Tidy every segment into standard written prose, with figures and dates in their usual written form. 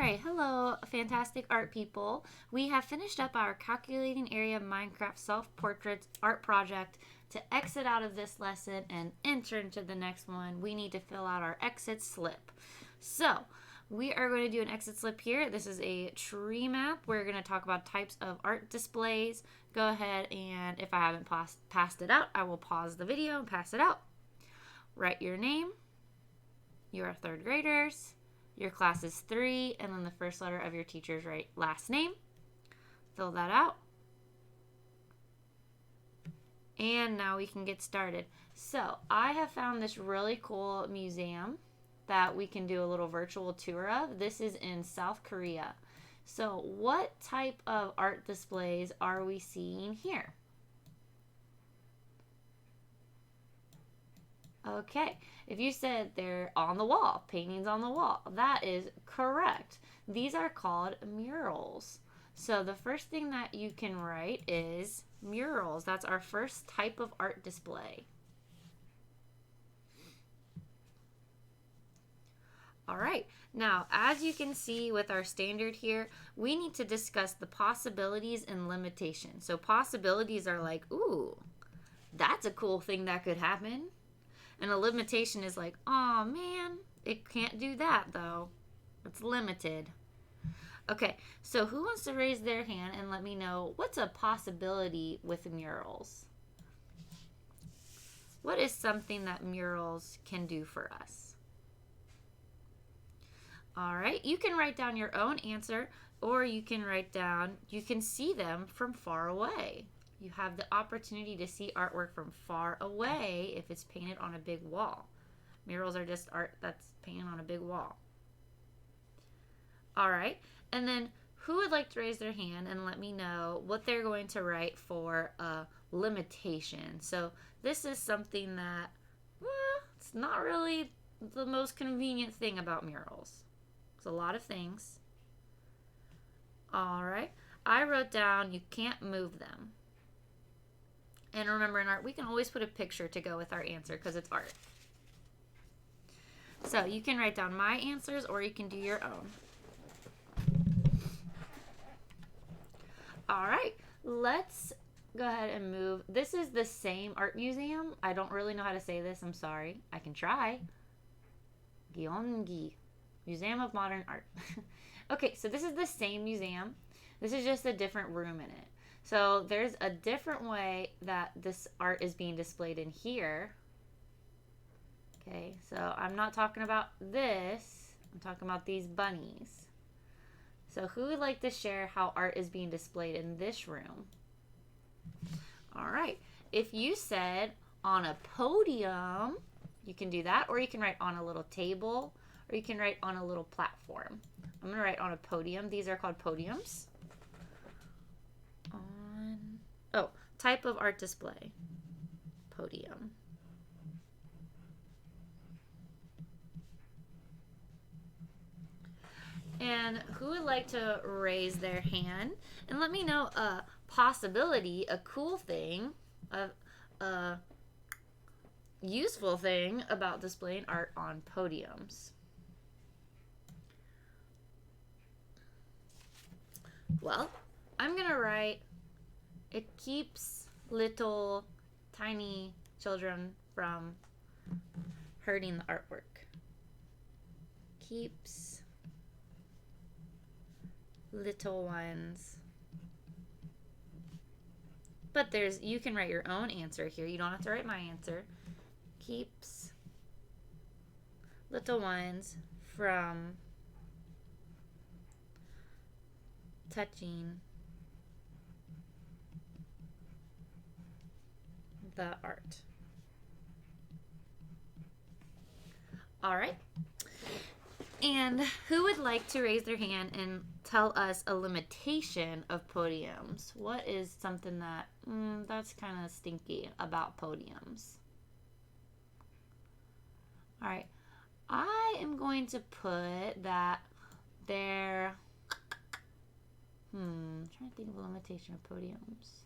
right, hello, fantastic art people. We have finished up our Calculating Area Minecraft Self-Portraits art project. To exit out of this lesson and enter into the next one, we need to fill out our exit slip. So, we are going to do an exit slip here. This is a tree map. We're going to talk about types of art displays. Go ahead and if I haven't passed it out, I will pause the video and pass it out. Write your name. You are third graders. Your class is 3, and then the first letter of your teacher's last name. Fill that out. And now we can get started. So I have found this really cool museum that we can do a little virtual tour of. This is in South Korea. So what type of art displays are we seeing here? Okay, if you said they're on the wall, paintings on the wall, that is correct. These are called murals. So the first thing that you can write is murals. That's our first type of art display. All right, now as you can see with our standard here, we need to discuss the possibilities and limitations. So possibilities are like, ooh, that's a cool thing that could happen. And a limitation is like, oh man, it can't do that though. It's limited. Okay, so who wants to raise their hand and let me know what's a possibility with murals? What is something that murals can do for us? All right, you can write down your own answer, or you can write down, you can see them from far away. You have the opportunity to see artwork from far away if it's painted on a big wall. Murals are just art that's painted on a big wall. All right, and then who would like to raise their hand and let me know what they're going to write for a limitation? So this is something that, it's not really the most convenient thing about murals. It's a lot of things. All right, I wrote down you can't move them. And remember, in art, we can always put a picture to go with our answer because it's art. So you can write down my answers or you can do your own. All right, let's go ahead and move. This is the same art museum. I don't really know how to say this. I'm sorry. I can try. Gyeonggi, Museum of Modern Art. Okay, so this is the same museum. This is just a different room in it. So there's a different way that this art is being displayed in here. Okay, so I'm not talking about this. I'm talking about these bunnies. So who would like to share how art is being displayed in this room? All right. If you said on a podium, you can do that, or you can write on a little table, or you can write on a little platform. I'm going to write on a podium. These are called podiums. Type of art display. Podium. And who would like to raise their hand and let me know a possibility, a cool thing, a useful thing about displaying art on podiums? Well, I'm going to write, it keeps little tiny children from hurting the artwork. Keeps little ones. But you can write your own answer here. You don't have to write my answer. Keeps little ones from touching the art. All right. And who would like to raise their hand and tell us a limitation of podiums? What is something that, that's kind of stinky about podiums? All right. I am going to put that they're, trying to think of a limitation of podiums.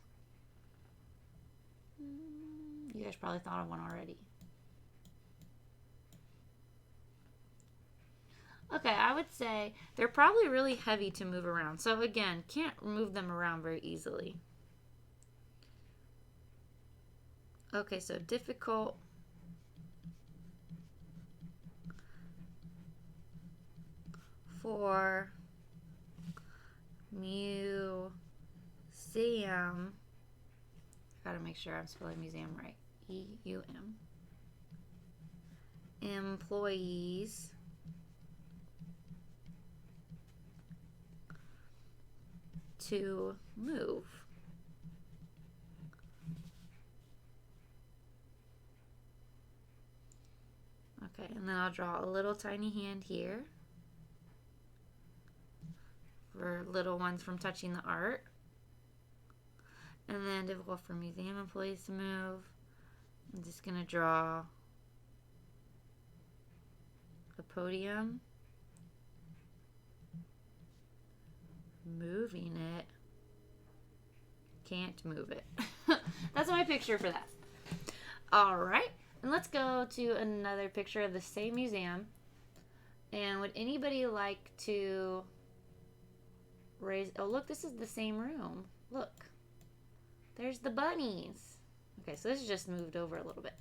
You guys probably thought of one already. Okay, I would say they're probably really heavy to move around. So again, can't move them around very easily. Okay, so difficult for museum. Gotta make sure I'm spelling museum right. E-U-M. Employees to move. Okay, and then I'll draw a little tiny hand here for little ones from touching the art. And then difficult for museum employees to move. I'm just gonna draw a podium. Moving it. Can't move it. That's my picture for that. Alright, and let's go to another picture of the same museum. And would anybody like to raise... Oh, look, this is the same room. Look. There's the bunnies. Okay, so this is just moved over a little bit.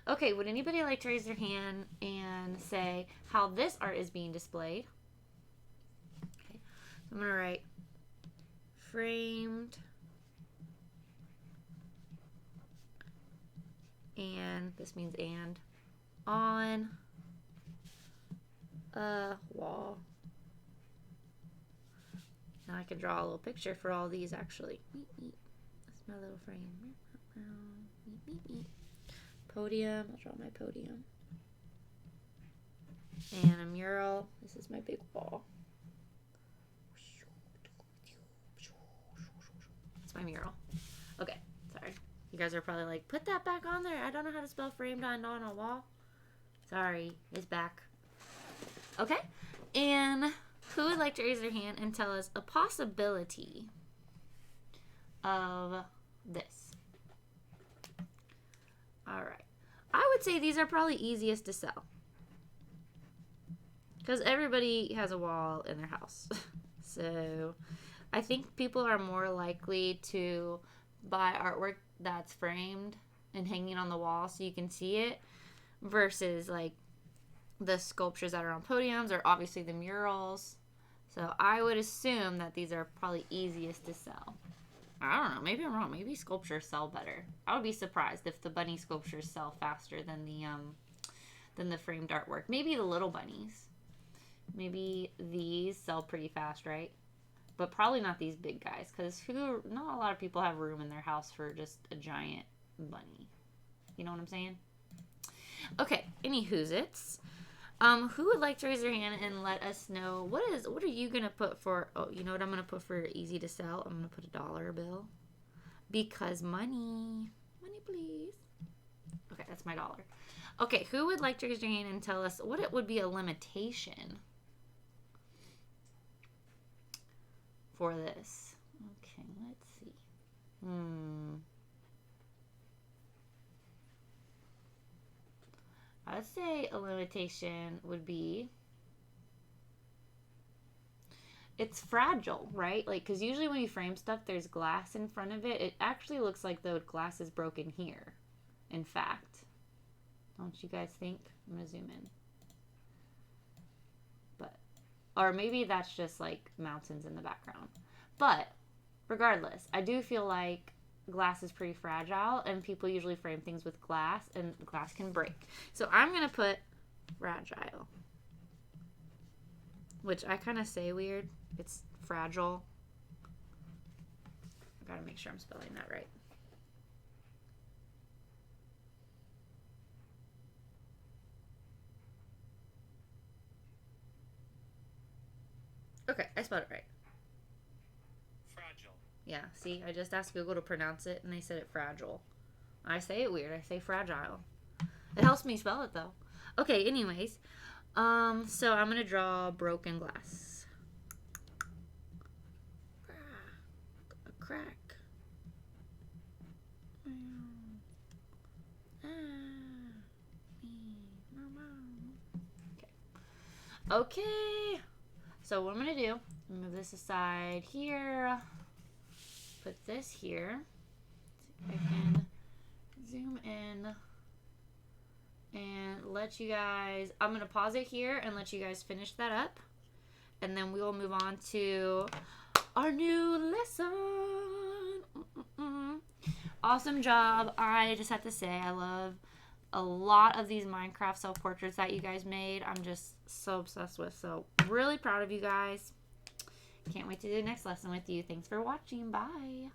Okay, would anybody like to raise their hand and say how this art is being displayed? Okay, so I'm going to write framed and, this means and, on a wall. Now I can draw a little picture for all these actually. That's my little frame. Podium, I'll draw my podium. And a mural, this is my big wall. That's my mural. Okay, sorry. You guys are probably like, put that back on there. I don't know how to spell framed on a wall. Sorry, it's back. Okay, and who would like to raise their hand and tell us a possibility of this? All right. I would say these are probably easiest to sell because everybody has a wall in their house. So I think people are more likely to buy artwork that's framed and hanging on the wall so you can see it versus like the sculptures that are on podiums or obviously the murals. So I would assume that these are probably easiest to sell. I don't know. Maybe I'm wrong. Maybe sculptures sell better. I would be surprised if the bunny sculptures sell faster than the framed artwork. Maybe the little bunnies. Maybe these sell pretty fast, right? But probably not these big guys, because not a lot of people have room in their house for just a giant bunny. You know what I'm saying? Okay. Anywhoozits. Who would like to raise their hand and let us know what are you gonna put for? Oh, you know what I'm gonna put for easy to sell? I'm gonna put a dollar bill because money, please. Okay, that's my dollar. Okay, who would like to raise their hand and tell us what it would be a limitation for this? Okay, let's see. I'd say a limitation would be it's fragile, right? Like, because usually when you frame stuff, there's glass in front of it. It actually looks like the glass is broken here, in fact. Don't you guys think? I'm going to zoom in. Or maybe that's just like mountains in the background. But regardless, I do feel like glass is pretty fragile and people usually frame things with glass and glass can break. So I'm going to put fragile, which I kind of say weird. It's fragile. I got to make sure I'm spelling that right. Okay, I spelled it right. Fragile. Yeah, see, I just asked Google to pronounce it and they said it fragile. I say it weird. I say fragile. It helps me spell it though. Okay, anyways. So I'm gonna draw broken glass. A crack. Okay. Okay. So what I'm going to do, move this aside here. Put this here. I can zoom in and let you guys, I'm going to pause it here and let you guys finish that up. And then we will move on to our new lesson. Awesome job. I just have to say, I love a lot of these Minecraft self-portraits that you guys made. I'm just so obsessed with. So really proud of you guys. Can't wait to do the next lesson with you. Thanks for watching. Bye.